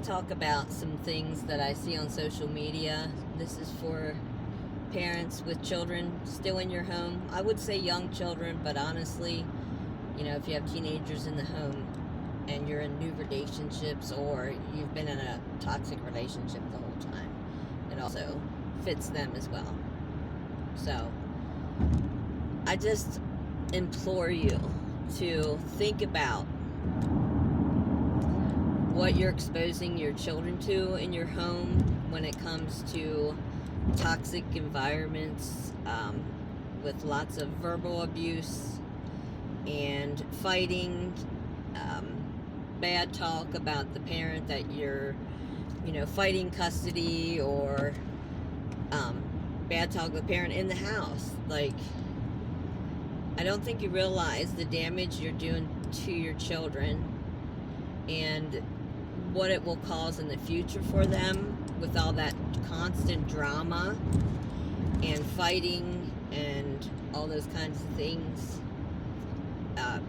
talk about some things that I see on social media. This is for parents with children still in your home. I would say young children, but honestly, if you have teenagers in the home and you're in new relationships or you've been in a toxic relationship the whole time, it also fits them as well. So, I just implore you to think about what you're exposing your children to in your home when it comes to toxic environments, with lots of verbal abuse and fighting, bad talk about the parent that you're, fighting custody, or bad talk with the parent in the house. Like, I don't think you realize the damage you're doing to your children and what it will cause in the future for them with all that constant drama and fighting and all those kinds of things.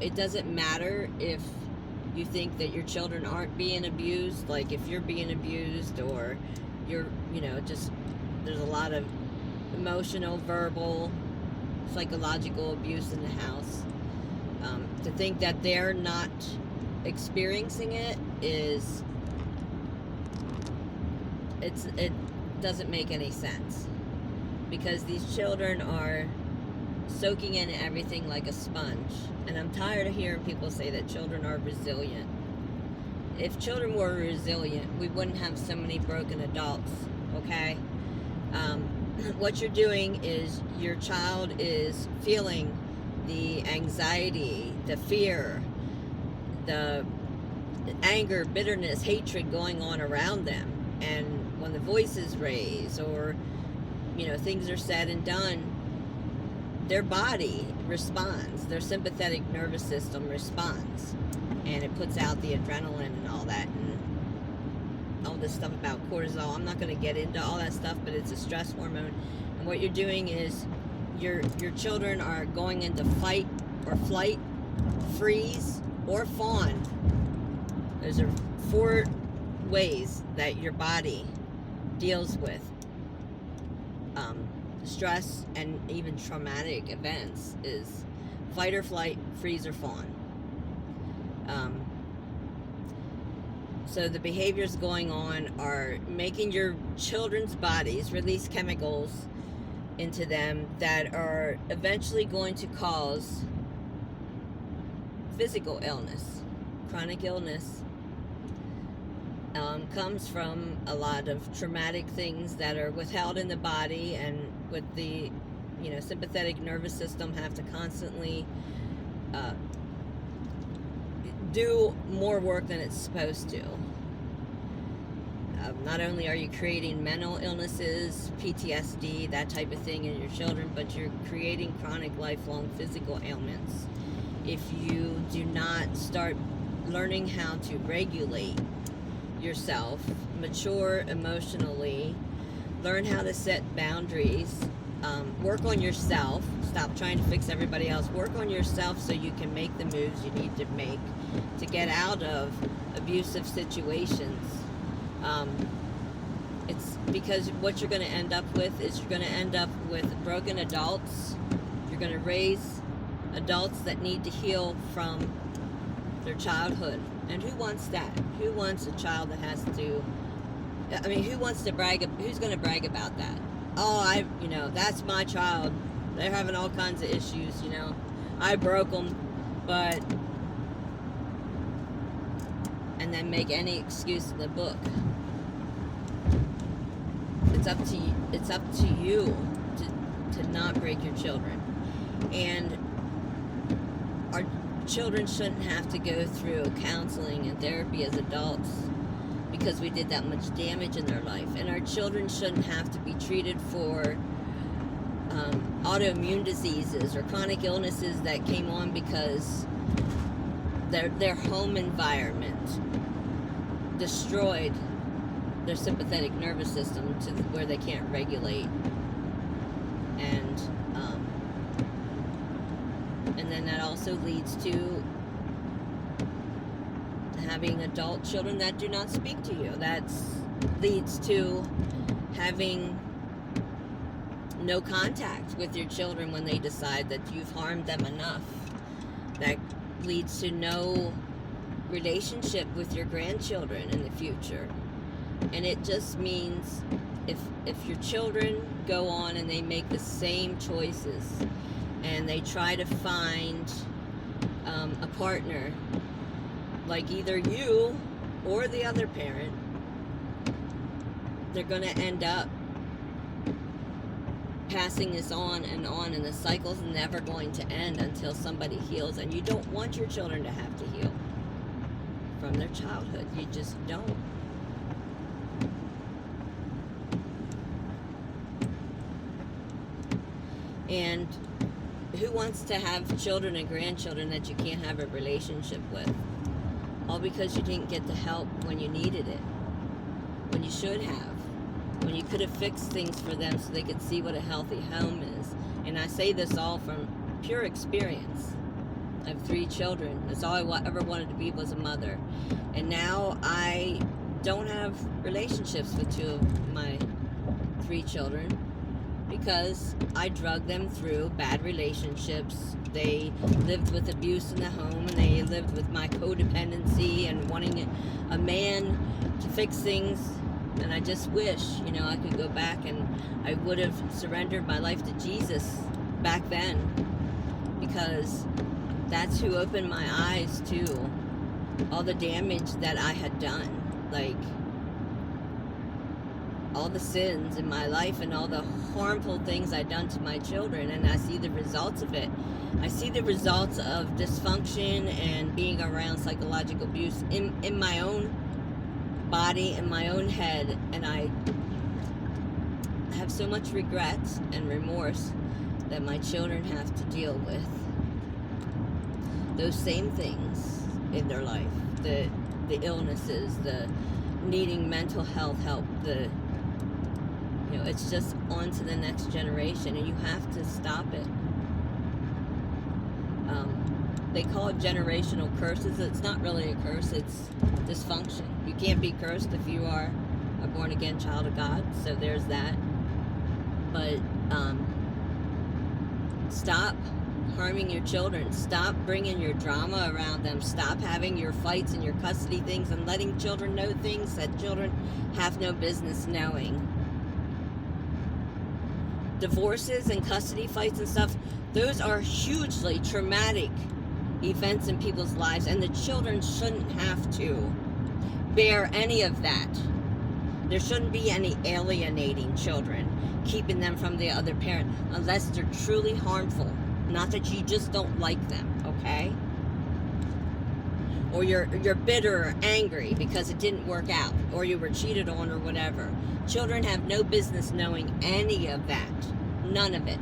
It doesn't matter if you think that your children aren't being abused. Like, if you're being abused, or you're, just, there's a lot of emotional, verbal, psychological abuse in the house. To think that they're not experiencing it it doesn't make any sense, because these children are soaking in everything like a sponge. And I'm tired of hearing people say that children are resilient. If children were resilient, we wouldn't have so many broken adults, okay? What you're doing is your child is feeling the anxiety, the fear, the anger, bitterness, hatred going on around them. And when the voices raise, or things are said and done, their body responds. Their sympathetic nervous system responds, and it puts out the adrenaline and all that, and all this stuff about cortisol. I'm not going to get into all that stuff, but it's a stress hormone. And what you're doing is your children are going into fight or flight, freeze, or fawn. Those are 4 ways that your body deals with stress and even traumatic events: is fight or flight, freeze or fawn. So the behaviors going on are making your children's bodies release chemicals into them that are eventually going to cause physical illness. Chronic illness comes from a lot of traumatic things that are withheld in the body, and with the sympathetic nervous system have to constantly do more work than it's supposed to. Not only are you creating mental illnesses, PTSD, that type of thing in your children, but you're creating chronic, lifelong physical ailments if you do not start learning how to regulate yourself, mature emotionally, learn how to set boundaries, work on yourself, stop trying to fix everybody else, work on yourself so you can make the moves you need to make to get out of abusive situations. It's because what you're going to end up with is you're going to end up with broken adults. You're going to raise adults that need to heal from their childhood. And who wants that? Who wants a child that has to, who wants to brag, who's going to brag about that? Oh, that's my child. They're having all kinds of issues, I broke them, but, and then make any excuse in the book. It's up to you to not break your children. And our children shouldn't have to go through counseling and therapy as adults because we did that much damage in their life. And our children shouldn't have to be treated for autoimmune diseases or chronic illnesses that came on because their home environment destroyed their sympathetic nervous system to where they can't regulate. And then that also leads to having adult children that do not speak to you. That leads to having no contact with your children when they decide that you've harmed them enough. That leads to no relationship with your grandchildren in the future. And it just means if your children go on and they make the same choices and they try to find a partner like either you or the other parent, they're going to end up passing this on, and the cycle's never going to end until somebody heals. And you don't want your children to have to heal from their childhood. You just don't. And who wants to have children and grandchildren that you can't have a relationship with? All because you didn't get the help when you needed it, when you should have, when you could have fixed things for them so they could see what a healthy home is. And I say this all from pure experience. I have 3 children. That's all I ever wanted to be, was a mother. And now I don't have relationships with 2 of my 3 children because I drugged them through bad relationships. They lived with abuse in the home, and they lived with my codependency and wanting a man to fix things. And I just wish, I could go back, and I would have surrendered my life to Jesus back then, because that's who opened my eyes to all the damage that I had done. Like, all the sins in my life and all the harmful things I'd done to my children, and I see the results of it. I see the results of dysfunction and being around psychological abuse in my own body, in my own head, and I have so much regret and remorse that my children have to deal with those same things in their life, the illnesses, the needing mental health help, it's just on to the next generation, and you have to stop it. They call it generational curses. It's not really a curse, it's dysfunction. You can't be cursed if you are a born-again child of God, so there's that. But stop harming your children. Stop bringing your drama around them. Stop having your fights and your custody things and letting children know things that children have no business knowing. Divorces and custody fights and stuff, those are hugely traumatic events in people's lives, and the children shouldn't have to bear any of that. There shouldn't be any alienating children, keeping them from the other parent, unless they're truly harmful. Not that you just don't like them, okay? Or you're bitter or angry because it didn't work out, or you were cheated on, or whatever. Children have no business knowing any of that. None of it.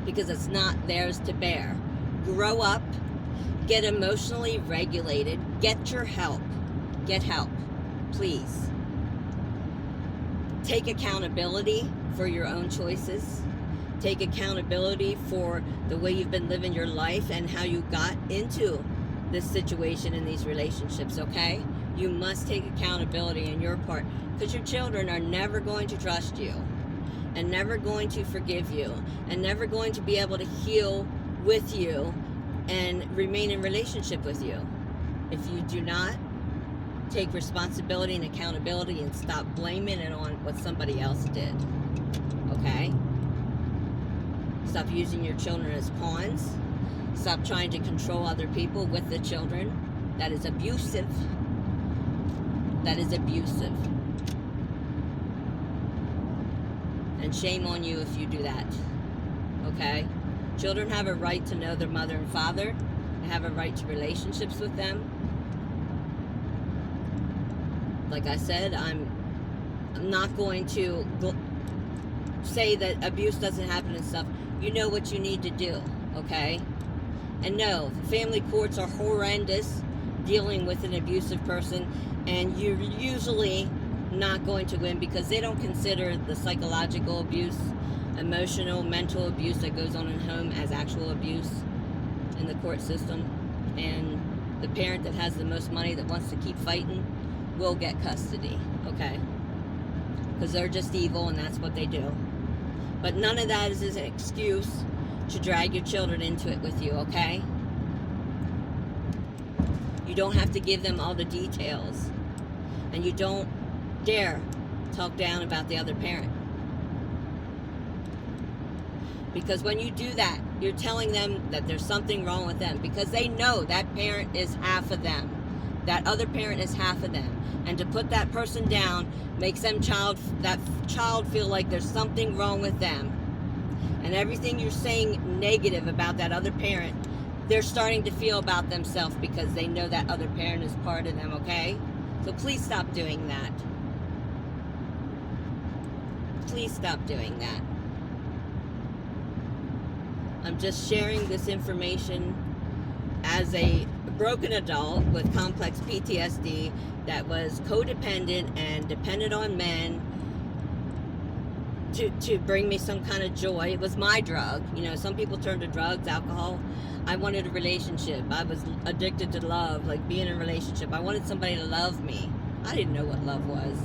Because it's not theirs to bear. Grow up. Get emotionally regulated. Get your help. Get help. Please. Take accountability for your own choices. Take accountability for the way you've been living your life and how you got into this situation in these relationships, okay? You must take accountability in your part, because your children are never going to trust you, and never going to forgive you, and never going to be able to heal with you and remain in relationship with you if you do not take responsibility and accountability and stop blaming it on what somebody else did, okay? Stop using your children as pawns. Stop trying to control other people with the children. That is abusive. That is abusive. And shame on you if you do that. Okay? Children have a right to know their mother and father. They have a right to relationships with them. Like I said, I'm not going to say that abuse doesn't happen and stuff. You know what you need to do, okay? And no, family courts are horrendous dealing with an abusive person, and you're usually not going to win because they don't consider the psychological abuse, emotional, mental abuse that goes on in home as actual abuse in the court system. And the parent that has the most money that wants to keep fighting will get custody, okay? Because they're just evil and that's what they do. But none of that is an excuse to drag your children into it with you, okay? You don't have to give them all the details. And you don't dare talk down about the other parent. Because when you do that, you're telling them that there's something wrong with them. Because they know that parent is half of them. That other parent is half of them. And to put that person down makes that child feel like there's something wrong with them. And everything you're saying negative about that other parent, they're starting to feel about themselves because they know that other parent is part of them, okay? So please stop doing that. Please stop doing that. I'm just sharing this information as a broken adult with complex PTSD that was codependent and dependent on men to bring me some kind of joy. It was my drug. You know, some people turn to drugs, alcohol. I wanted a relationship. I was addicted to love, like being in a relationship. I wanted somebody to love me. I didn't know what love was.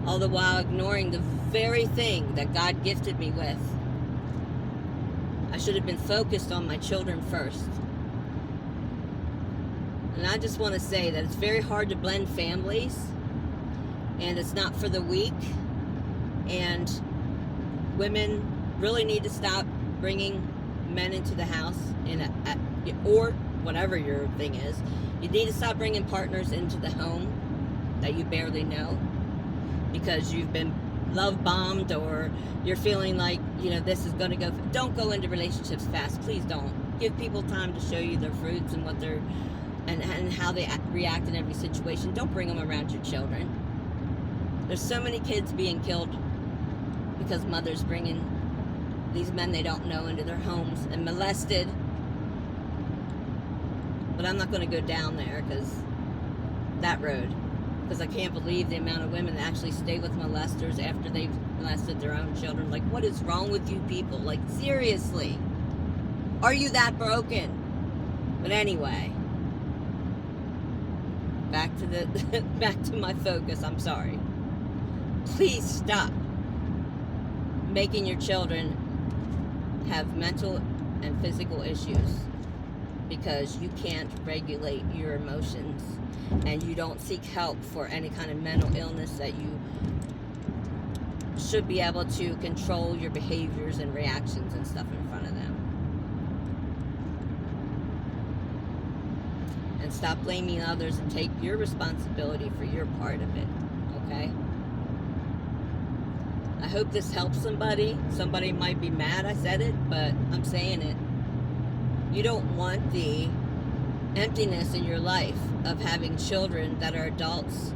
All the while ignoring the very thing that God gifted me with. I should have been focused on my children first. And I just want to say that it's very hard to blend families, and it's not for the weak, and women really need to stop bringing men into the house or whatever your thing is. You need to stop bringing partners into the home that you barely know because you've been love bombed, or you're feeling like, you know, this is going to go. Don't go into relationships fast. Please don't. Give people time to show you their fruits and what they're and how they react in every situation. Don't bring them around your children. There's so many kids being killed because mothers bringing these men they don't know into their homes and molested. But I'm not going to go down there that road, because I can't believe the amount of women that actually stay with molesters after they've molested their own children. Like, what is wrong with you people? Like, seriously, are you that broken? But anyway, back to my focus. I'm sorry. Please stop making your children have mental and physical issues because you can't regulate your emotions and you don't seek help for any kind of mental illness that you should be able to control your behaviors and reactions and stuff in front of them. And stop blaming others and take your responsibility for your part of it, okay? I hope this helps somebody. Somebody might be mad I said it, but I'm saying it. You don't want the emptiness in your life of having children that are adults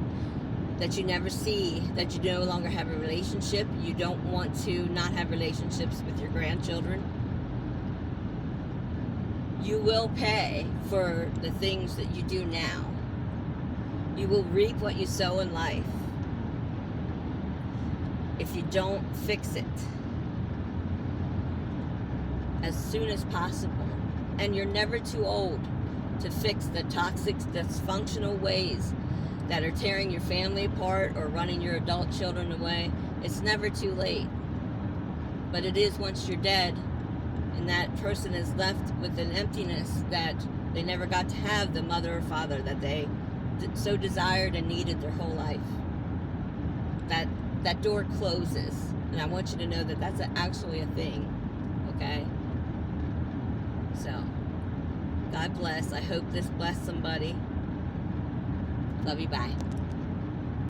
that you never see, that you no longer have a relationship. You don't want to not have relationships with your grandchildren. You will pay for the things that you do now. You will reap what you sow in life if you don't fix it as soon as possible. And you're never too old to fix the toxic, dysfunctional ways that are tearing your family apart or running your adult children away. It's never too late. But it is once you're dead and that person is left with an emptiness that they never got to have the mother or father that they so desired and needed their whole life. That door closes. And I want you to know that that's actually a thing. Okay? So, God bless. I hope this blessed somebody. Love you. Bye.